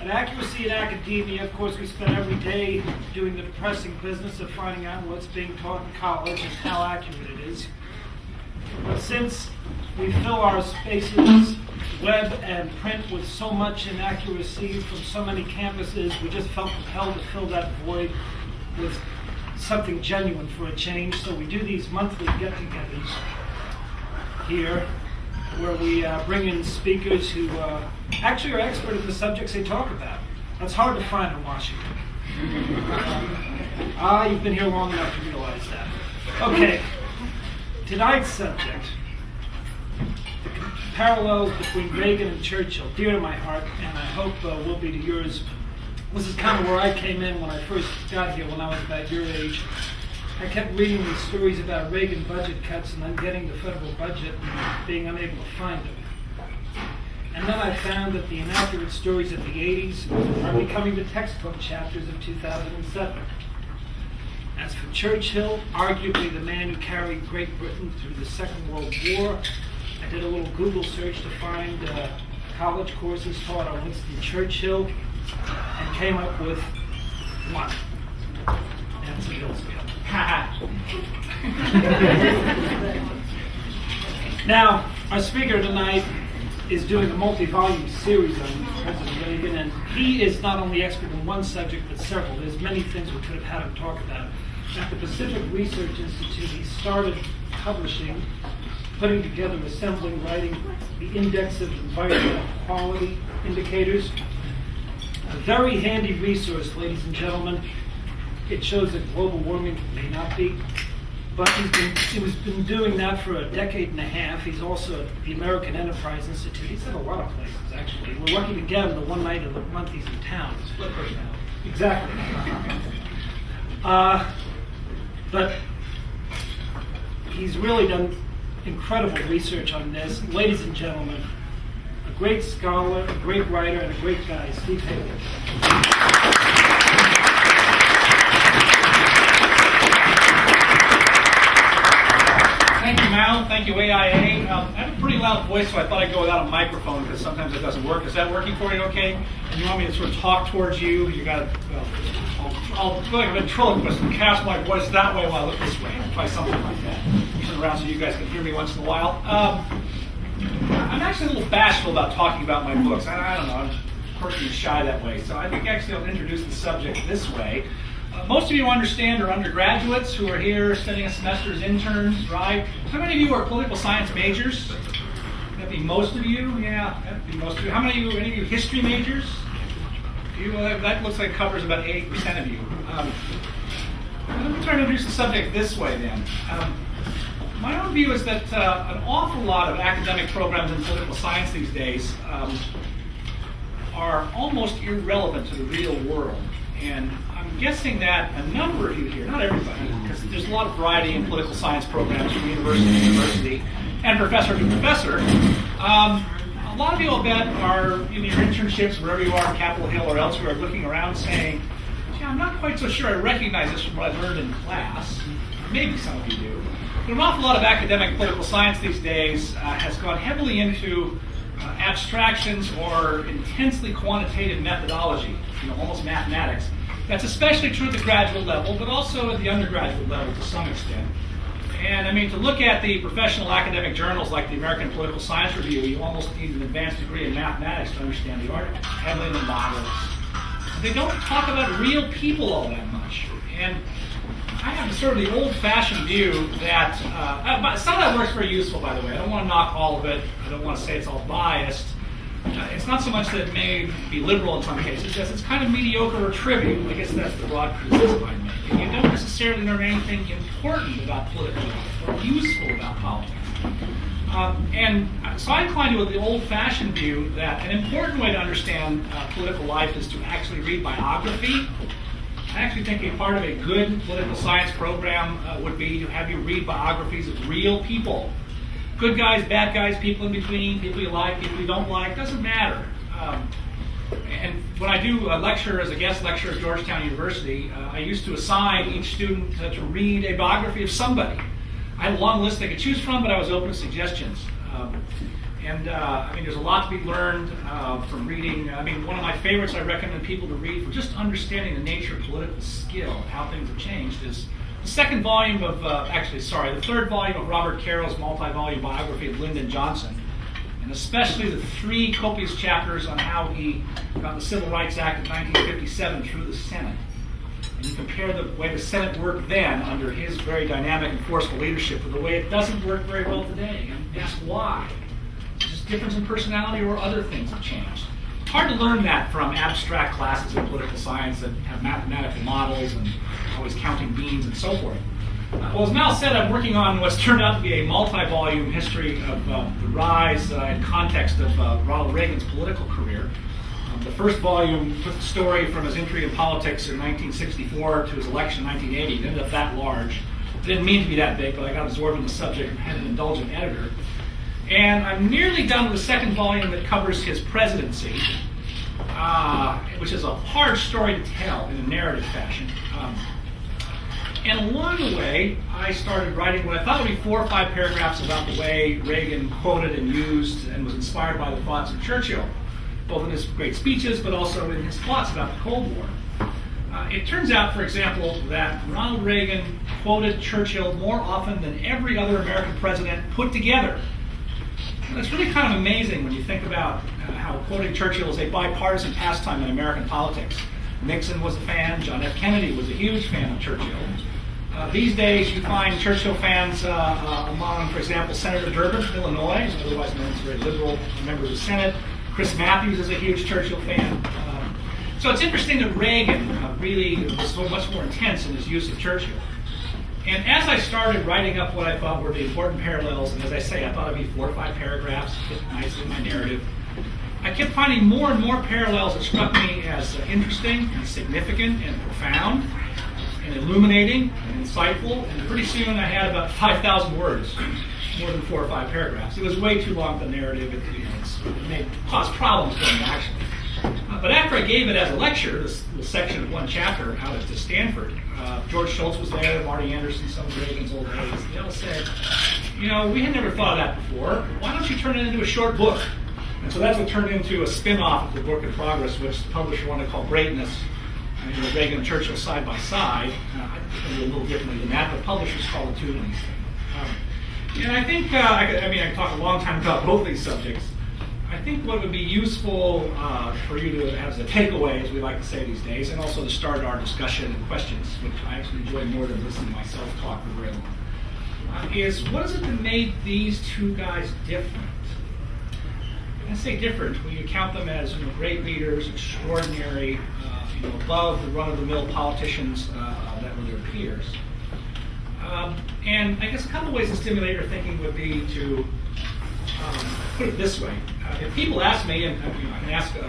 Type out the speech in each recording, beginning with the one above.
At Accuracy in Academia, of course, we spend every day doing the depressing business of finding out what's being taught in college and how accurate it is. But since we fill our spaces, web and print, with so much inaccuracy from so many campuses, we just felt compelled to fill that void with something genuine for a change. So we do these monthly get-togethers here, where we bring in speakers who actually are expert in the subjects they talk about. That's hard to find in Washington. You've been here long enough to realize that. Okay, tonight's subject, the parallels between Reagan and Churchill, dear to my heart, and I hope will be to yours. This is kind of where I came in when I first got here, when I was about your age. I kept reading these stories about Reagan budget cuts and then getting the federal budget and being unable to find it. And then I found that the inaccurate stories of the 80s are becoming the textbook chapters of 2007. As for Churchill, arguably the man who carried Great Britain through the Second World War, I did a little Google search to find college courses taught on Winston Churchill and came up with one. That's a Hillsville. Now, our speaker tonight is doing a multi-volume series on President Reagan, and he is not only expert in one subject, but several. There's many things we could have had him talk about. At the Pacific Research Institute, he started publishing, putting together, assembling, writing the Index of Environmental Quality Indicators. A very handy resource, ladies and gentlemen. It shows that global warming may not be, but he's been doing that for a decade and a half. He's also at the American Enterprise Institute. He's at a lot of places, actually. We're lucky to get him the one night of the month he's in town. Split personality. Exactly. But he's really done incredible research on this. Ladies and gentlemen, a great scholar, a great writer, and a great guy, Steve Hayward. Thank you, Mal. Thank you, AIA. I have a pretty loud voice, so I thought I'd go without a microphone because sometimes it doesn't work. Is that working for you okay? And you want me to sort of talk towards you? You got to, well, I'll feel like a ventriloquist and cast my voice that way while I look this way. I'll try something like that. Turn around so you guys can hear me once in a while. I'm actually a little bashful about talking about my books. I don't know, I'm quirky and shy that way. So I think actually I'll introduce the subject this way. Most of you understand are undergraduates who are here spending a semester as interns, right? How many of you are political science majors? That'd be most of you? Yeah, that'd be most of you. How many of you, any of you history majors? That looks like covers about 80% of you. Let me try to introduce the subject this way then. My own view is that an awful lot of academic programs in political science these days are almost irrelevant to the real world. And I'm guessing that a number of you here, not everybody, because there's a lot of variety in political science programs from university to university and professor to professor. A lot of you, I'll bet, are in your internships, wherever you are, Capitol Hill or elsewhere, looking around saying, gee, I'm not quite so sure I recognize this from what I learned in class. Maybe some of you do. But an awful lot of academic political science these days has gone heavily into abstractions or intensely quantitative methodology, almost mathematics. That's especially true at the graduate level, but also at the undergraduate level to some extent. And I mean, to look at the professional academic journals like the American Political Science Review, you almost need an advanced degree in mathematics to understand the article, heavily in the models. They don't talk about real people all that much. And I have sort of the old-fashioned view that, some of that work's very useful, by the way. I don't want to knock all of it. I don't want to say it's all biased. It's not so much that it may be liberal in some cases, as it's kind of mediocre or trivial. I guess that's the broad criticism I make. And you don't necessarily learn anything important about political life or useful about politics. And so I incline to the old-fashioned view that an important way to understand political life is to actually read biography. I actually think a part of a good political science program would be to have you read biographies of real people. Good guys, bad guys, people in between, people you like, people you don't like, doesn't matter. And when I do a lecture as a guest lecturer at Georgetown University, I used to assign each student to read a biography of somebody. I had a long list they could choose from, but I was open to suggestions. And I mean, there's a lot to be learned from reading. I mean, one of my favorites I recommend people to read for just understanding the nature of political skill and how things have changed is the second volume of, the third volume of Robert Carroll's multi-volume biography of Lyndon Johnson, and especially the 3 copious chapters on how he got the Civil Rights Act of 1957 through the Senate. And you compare the way the Senate worked then under his very dynamic and forceful leadership with the way it doesn't work very well today, and ask why. Just difference in personality or other things have changed. It's hard to learn that from abstract classes in political science that have mathematical models and always counting beans and so forth. Well, as Mal said, I'm working on what's turned out to be a multi-volume history of the rise and context of Ronald Reagan's political career. The first volume took the story from his entry in politics in 1964 to his election in 1980. It ended up that large. It didn't mean to be that big, but I got absorbed in the subject and had an indulgent editor. And I'm nearly done with the second volume that covers his presidency, which is a hard story to tell in a narrative fashion. And along the way, I started writing what I thought would be 4 or 5 paragraphs about the way Reagan quoted and used and was inspired by the thoughts of Churchill, both in his great speeches, but also in his thoughts about the Cold War. It turns out, for example, that Ronald Reagan quoted Churchill more often than every other American president put together. And it's really kind of amazing when you think about how quoting Churchill is a bipartisan pastime in American politics. Nixon was a fan. John F. Kennedy was a huge fan of Churchill. These days, you find Churchill fans among, for example, Senator Durbin from Illinois, who's otherwise known as a very liberal member of the Senate. Chris Matthews is a huge Churchill fan. So it's interesting that Reagan really was so much more intense in his use of Churchill. And as I started writing up what I thought were the important parallels, and as I say, I thought it'd be 4 or 5 paragraphs, fit nicely in my narrative, I kept finding more and more parallels that struck me as interesting and significant and profound and illuminating and insightful. And pretty soon I had about 5,000 words, more than 4 or 5 paragraphs. It was way too long for the narrative. It caused problems for me, actually. But after I gave it as a lecture, this section of 1 chapter out at Stanford, George Shultz was there, Marty Anderson, some of Reagan's old aides. They all said, we had never thought of that before. Why don't you turn it into a short book? And so that's what turned into a spin-off of the book in progress, which the publisher wanted to call Greatness. Reagan and Churchill side by side. I think a little differently than that, but publishers call it 2 of these things. And I think, I could talk a long time about both these subjects. I think what would be useful for you to have as a takeaway, as we like to say these days, and also to start our discussion and questions, which I actually enjoy more than listening to myself talk for very long, is what is it that made these 2 guys different? I say different when you count them as great leaders, extraordinary, above the run-of-the-mill politicians that were their peers. And I guess a couple ways to stimulate your thinking would be to put it this way. If people ask me, and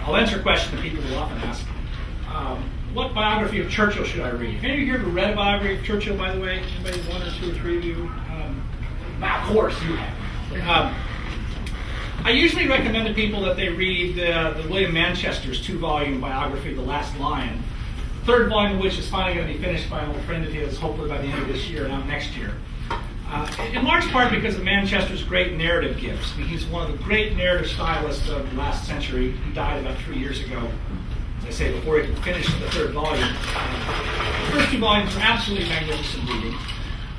I'll answer a question that people will often ask, what biography of Churchill should I read? Have any of you here ever read a biography of Churchill, by the way? Anybody, 1 or 2 or 3 of you? Of course you have. I usually recommend to people that they read the William Manchester's 2-volume biography, The Last Lion, the 3rd volume of which is finally going to be finished by an old friend of his, hopefully by the end of this year and out next year. In large part because of Manchester's great narrative gifts. He's one of the great narrative stylists of the last century. He died about 3 years ago, as I say, before he could finish the 3rd volume. The first 2 volumes are absolutely magnificent reading.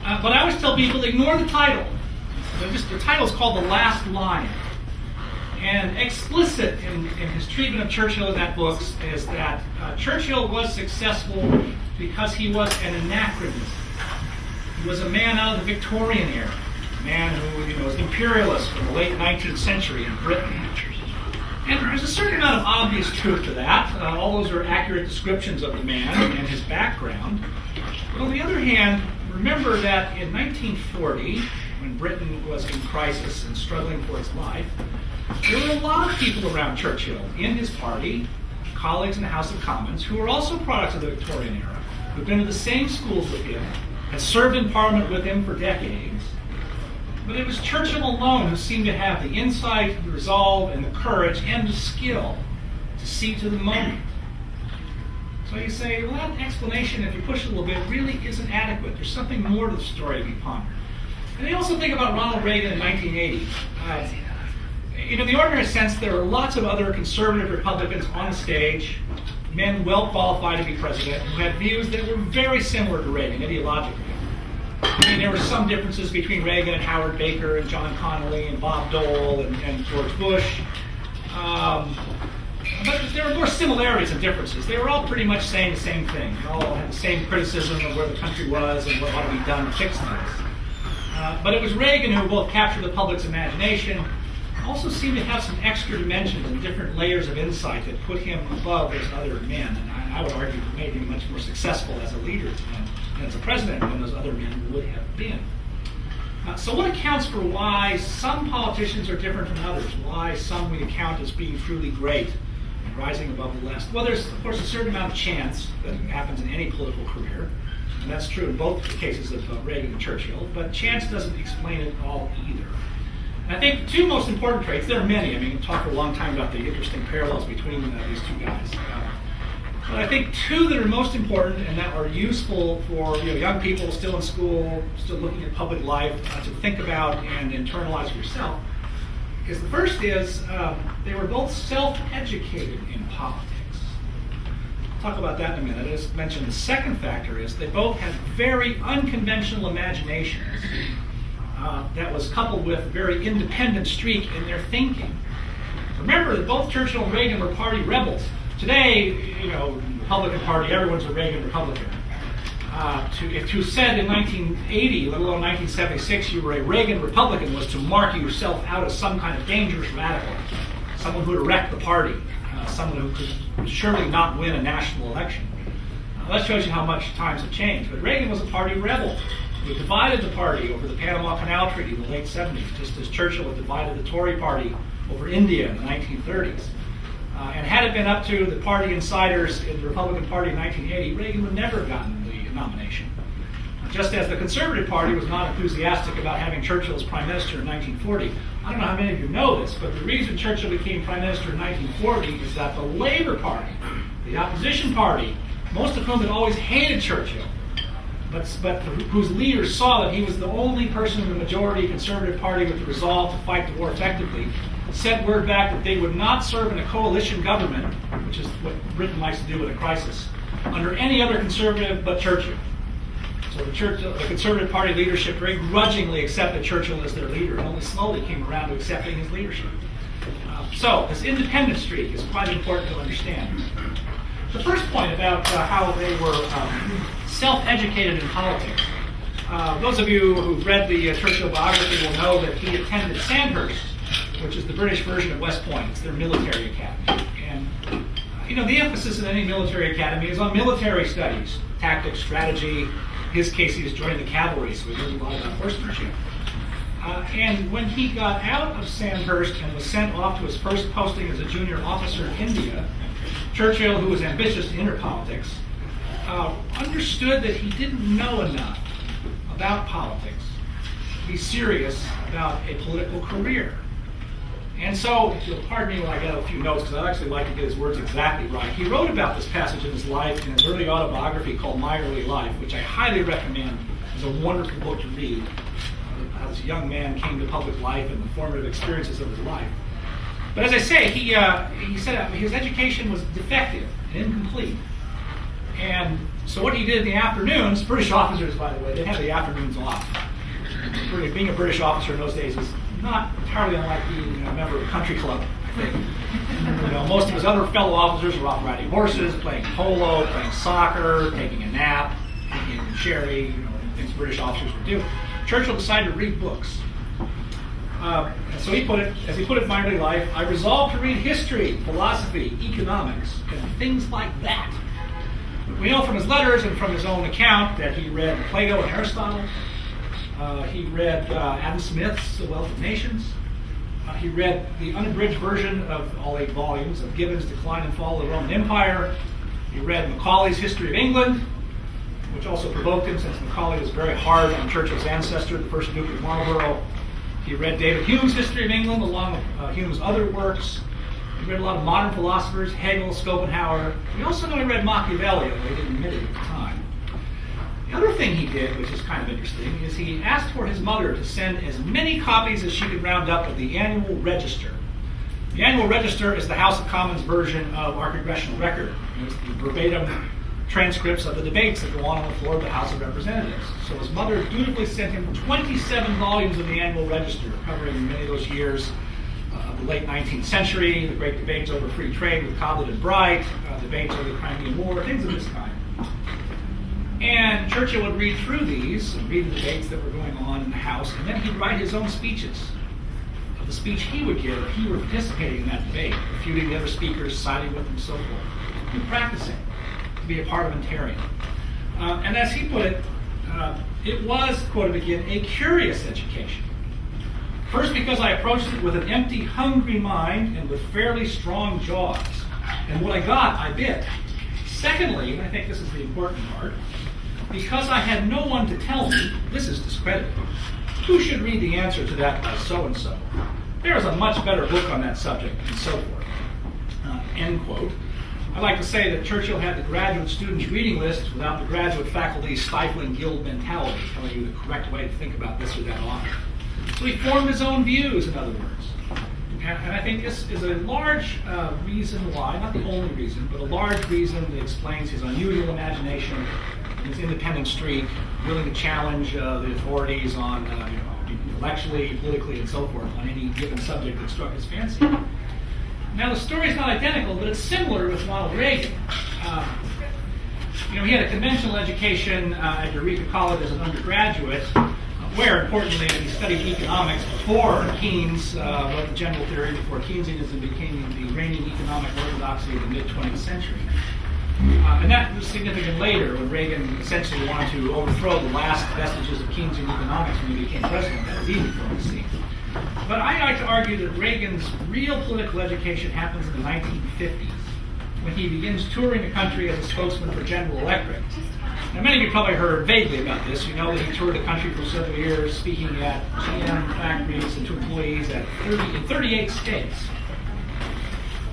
But I always tell people, ignore the title. The title is called The Last Lion. And explicit in his treatment of Churchill in that book is that Churchill was successful because he was an anachronism. He was a man out of the Victorian era, a man who was an imperialist from the late 19th century in Britain. And there's a certain amount of obvious truth to that. All those are accurate descriptions of the man and his background. But on the other hand, remember that in 1940, when Britain was in crisis and struggling for its life, there were a lot of people around Churchill in his party, colleagues in the House of Commons, who were also products of the Victorian era, who'd been to the same schools with him, had served in Parliament with him for decades. But it was Churchill alone who seemed to have the insight, the resolve, and the courage, and the skill to see to the moment. So you say, well, that explanation, if you push it a little bit, really isn't adequate. There's something more to the story to be pondered. And they also think about Ronald Reagan in 1980. In the ordinary sense, there are lots of other conservative Republicans on the stage, men well qualified to be president, who had views that were very similar to Reagan ideologically. I mean, there were some differences between Reagan and Howard Baker and John Connally and Bob Dole and George Bush. But there were more similarities than differences. They were all pretty much saying the same thing. They all had the same criticism of where the country was and what ought to be done to fix things. But it was Reagan who both captured the public's imagination, also seemed to have some extra dimensions and different layers of insight that put him above those other men. And I would argue that made him much more successful as a leader and as a president than those other men would have been. So what accounts for why some politicians are different from others? Why some we account as being truly great and rising above the rest? Well, there's, of course, a certain amount of chance that happens in any political career. And that's true in both the cases of Reagan and Churchill. But chance doesn't explain it all either. And I think the two most important traits, there are many. I mean, we'll talk for a long time about the interesting parallels between these two guys. But I think two that are most important and that are useful for young people still in school, still looking at public life, to think about and internalize yourself, is the first is they were both self-educated in politics. I'll talk about that in a minute. I just mentioned the second factor is they both had very unconventional imaginations that was coupled with a very independent streak in their thinking. Remember that both Churchill and Reagan were party rebels. Today, Republican Party, everyone's a Reagan Republican. If you said in 1980, let alone 1976, you were a Reagan Republican, was to mark yourself out as some kind of dangerous radical, someone who would wreck the party, someone who could surely not win a national election. That shows you how much times have changed. But Reagan was a party rebel who divided the party over the Panama Canal Treaty in the late 70s, just as Churchill had divided the Tory party over India in the 1930s. And had it been up to the party insiders in the Republican Party in 1980, Reagan would never have gotten the nomination. Just as the Conservative Party was not enthusiastic about having Churchill as Prime Minister in 1940. I don't know how many of you know this, but the reason Churchill became Prime Minister in 1940 is that the Labour Party, the opposition party, most of whom had always hated Churchill, but whose leaders saw that he was the only person in the majority Conservative Party with the resolve to fight the war effectively, sent word back that they would not serve in a coalition government, which is what Britain likes to do with a crisis, under any other conservative but Churchill. So the Conservative Party leadership very grudgingly accepted Churchill as their leader and only slowly came around to accepting his leadership. So this independent streak is quite important to understand. The first point about how they were self-educated in politics. Those of you who've read the Churchill biography will know that he attended Sandhurst, which is the British version of West Point. It's their military academy. And the emphasis in any military academy is on military studies, tactics, strategy. In his case, he was joining the cavalry, so he learned a lot about horsemanship. And when he got out of Sandhurst and was sent off to his first posting as a junior officer in India, Churchill, who was ambitious to enter politics, understood that he didn't know enough about politics to be serious about a political career. And so, if you'll pardon me when I get a few notes, because I actually like to get his words exactly right. He wrote about this passage in his life in his early autobiography called My Early Life, which I highly recommend. It's a wonderful book to read. How this young man came to public life and the formative experiences of his life. But as I say, he said his education was defective and incomplete. And so what he did in the afternoons, British officers, by the way, they had the afternoons off. Being a British officer in those days was not entirely unlike being a member of a country club, I think. Most of his other fellow officers were off riding horses, playing polo, playing soccer, taking a nap, drinking sherry, things British officers would do. Churchill decided to read books. So he put it, as he put it in My Early Life, I resolved to read history, philosophy, economics, and things like that. We know from his letters and from his own account that he read Plato and Aristotle. He read Adam Smith's The Wealth of Nations. He read the unabridged version of all 8 volumes of Gibbon's Decline and Fall of the Roman Empire. He read Macaulay's History of England, which also provoked him since Macaulay was very hard on Churchill's ancestor, the first Duke of Marlborough. He read David Hume's History of England along with Hume's other works. He read a lot of modern philosophers, Hegel, Schopenhauer. We also know he read Machiavelli, although he didn't admit it at the time. The other thing he did, which is kind of interesting, is he asked for his mother to send as many copies as she could round up of the Annual Register, The Annual Register is the House of Commons version of our congressional record. It's the verbatim transcripts of the debates that go on the floor of the House of Representatives. So his mother dutifully sent him 27 volumes of the Annual Register, covering many of those years of the late 19th century, the great debates over free trade with Cobbett and Bright, debates over the Crimean War, things of this kind. And Churchill would read through these and read the debates that were going on in the House, and then he'd write his own speeches of the speech he would give if he were participating in that debate, refuting the other speakers, siding with them, and so forth. He'd practicing to be a parliamentarian. And as he put it, it was, quoted again, a curious education. First, because I approached it with an empty, hungry mind and with fairly strong jaws. And what I got, I bit. Secondly, and I think this is the important part, because I had no one to tell me, this is discredited. Who should read the answer to that by so-and-so? There is a much better book on that subject, and so forth. End quote. I like to say that Churchill had the graduate students' reading list without the graduate faculty's stifling guild mentality, telling you the correct way to think about this or that author. So he formed his own views, in other words. And I think this is a large reason why, not the only reason, but a large reason that explains his unusual imagination, his independent streak, willing to challenge the authorities on intellectually, politically, and so forth on any given subject that struck his fancy. Now, the story is not identical, but it's similar with Ronald Reagan. He had a conventional education at Eureka College as an undergraduate, where, importantly, he studied economics before Keynes wrote the general theory, before Keynesianism became the reigning economic orthodoxy of the mid-20th century. And that was significant later when Reagan essentially wanted to overthrow the last vestiges of Keynesian economics when he became president. That was easy for him to see. But I like to argue that Reagan's real political education happens in the 1950s, when he begins touring the country as a spokesman for General Electric. Now, many of you probably heard vaguely about this. You know that he toured the country for several years, speaking at GM factories and to employees in 38 states.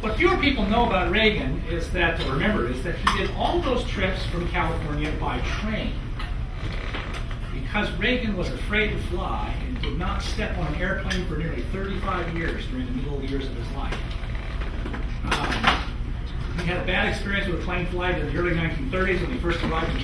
What fewer people know about Reagan is that, or remember, is that he did all those trips from California by train. Because Reagan was afraid to fly and did not step on an airplane for nearly 35 years during the middle years of his life. He had a bad experience with a plane flight in the early 1930s when he first arrived in